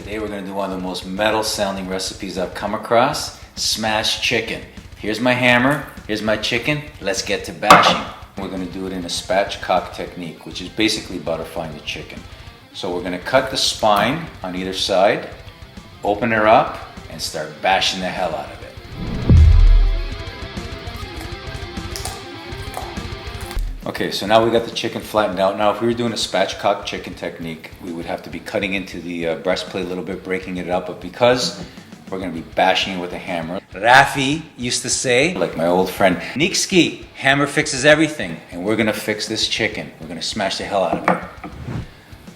Today we're going to do one of the most metal sounding recipes I've come across, smashed chicken. Here's my hammer, here's my chicken, let's get to bashing. We're going to do it in a spatchcock technique, which is basically butterflying the chicken. So we're going to cut the spine on either side, open her up, and start bashing the hell out of it. Okay, so now we got the chicken flattened out. Now if we were doing a spatchcock chicken technique, we would have to be cutting into the breastplate a little bit, breaking it up, but because we're gonna be bashing it with a hammer. Rafi used to say, like my old friend, Nikski, hammer fixes everything, and we're gonna fix this chicken. We're gonna smash the hell out of it.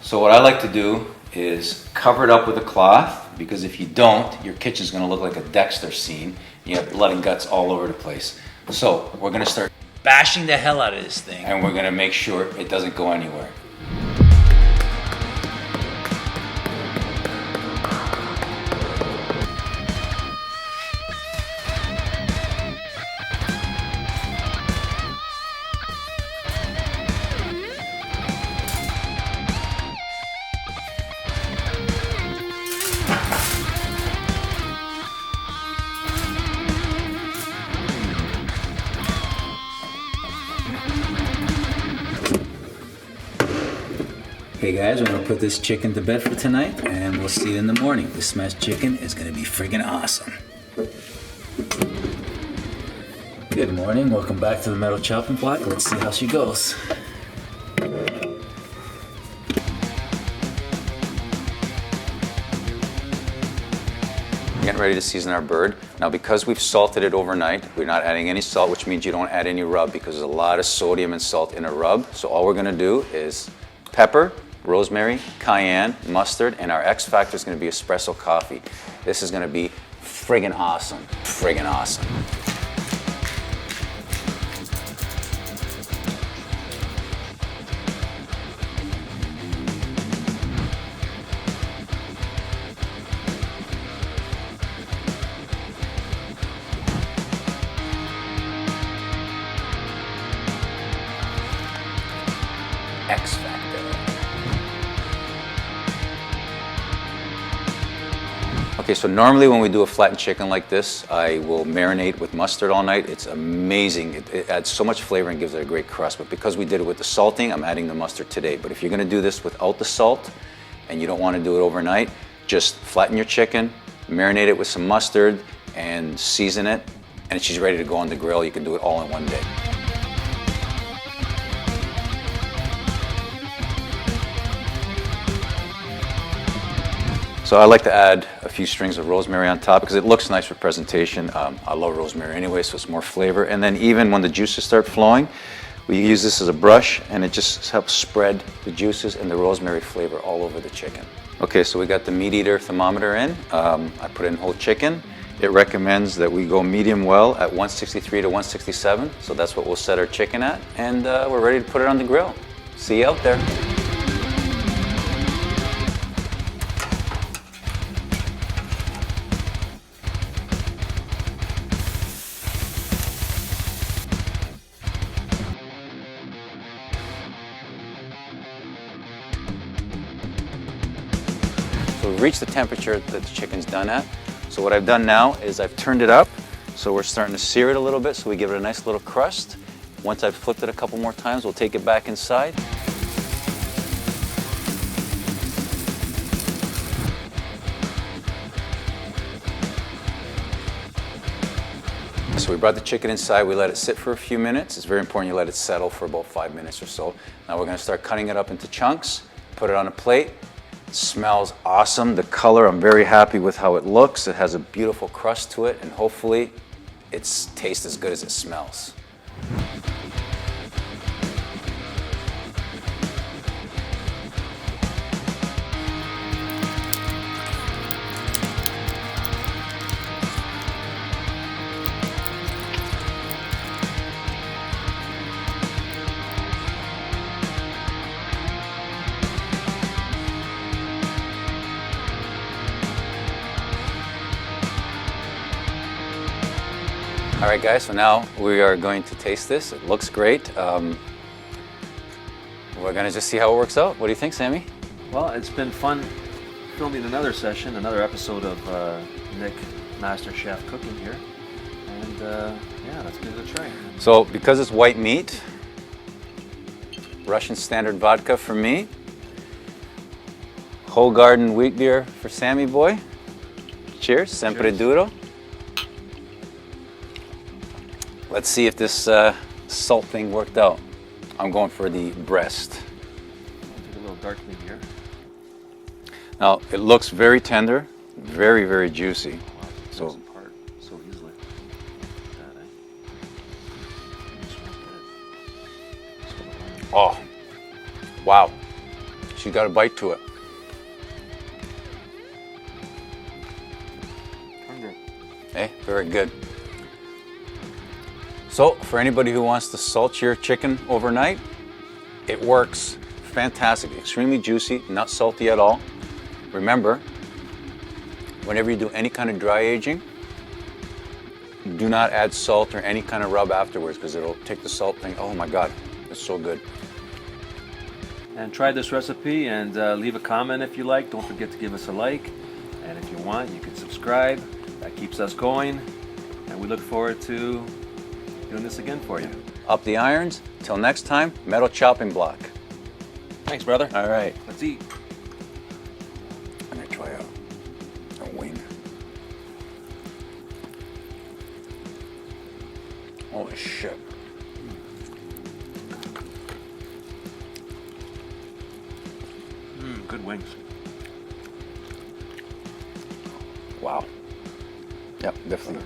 So what I like to do is cover it up with a cloth, because if you don't, your kitchen's gonna look like a Dexter scene. You have blood and guts all over the place. So we're gonna start bashing the hell out of this thing, and we're gonna make sure it doesn't go anywhere. Okay guys, we're gonna put this chicken to bed for tonight, and we'll see you in the morning. This smashed chicken is gonna be friggin' awesome. Good morning, welcome back to the metal chopping block. Let's see how she goes. Getting ready to season our bird. Now because we've salted it overnight, we're not adding any salt, which means you don't add any rub because there's a lot of sodium and salt in a rub. So all we're gonna do is pepper, rosemary, cayenne, mustard, and our X factor is going to be espresso coffee. This is going to be friggin' awesome. Friggin' awesome. X factor. Okay, so normally when we do a flattened chicken like this, I will marinate with mustard all night. It's amazing. It adds so much flavor and gives it a great crust. But because we did it with the salting, I'm adding the mustard today. But if you're gonna do this without the salt and you don't wanna do it overnight, just flatten your chicken, marinate it with some mustard and season it, and she's ready to go on the grill. You can do it all in one day. So I like to add a few strings of rosemary on top because it looks nice for presentation. I love rosemary anyway, so it's more flavor. And then even when the juices start flowing, we use this as a brush and it just helps spread the juices and the rosemary flavor all over the chicken. Okay, so we got the meat eater thermometer in. I put in whole chicken. It recommends that we go medium well at 163 to 167. So that's what we'll set our chicken at. And we're ready to put it on the grill. See you out there. So we've reached the temperature that the chicken's done at. So what I've done now is I've turned it up. So we're starting to sear it a little bit so we give it a nice little crust. Once I've flipped it a couple more times, we'll take it back inside. So we brought the chicken inside, we let it sit for a few minutes. It's very important you let it settle for about 5 minutes or so. Now we're gonna start cutting it up into chunks, put it on a plate. It smells awesome. The color, I'm very happy with how it looks. It has a beautiful crust to it, and hopefully it tastes as good as it smells. All right guys, so now we are going to taste this. It looks great. We're gonna just see how it works out. What do you think, Sammy? Well, it's been fun filming another session, another episode of Nick Master Chef Cooking here. And yeah, let's give it a try. So because it's white meat, Russian standard vodka for me, whole garden wheat beer for Sammy boy. Cheers, sempre duro. Let's see if this salt thing worked out. I'm going for the breast. I'll take a little dark meat here. Now it looks very tender, very, very juicy. Wow, it So goes apart so easily. That, eh? This one's good. oh, wow. She got a bite to it. Tender. Hey, very good. So for anybody who wants to salt your chicken overnight, it works fantastic. Extremely juicy, not salty at all. Remember, whenever you do any kind of dry aging, do not add salt or any kind of rub afterwards because it'll take the salt thing. Oh my God, it's so good. And try this recipe and leave a comment if you like. Don't forget to give us a like. And if you want, you can subscribe. That keeps us going. And we look forward to doing this again for you. Up the irons. Till next time, metal chopping block. Thanks, brother. All right. Let's eat. I'm gonna try a wing. Holy shit. Good wings. Wow. Yep, definitely.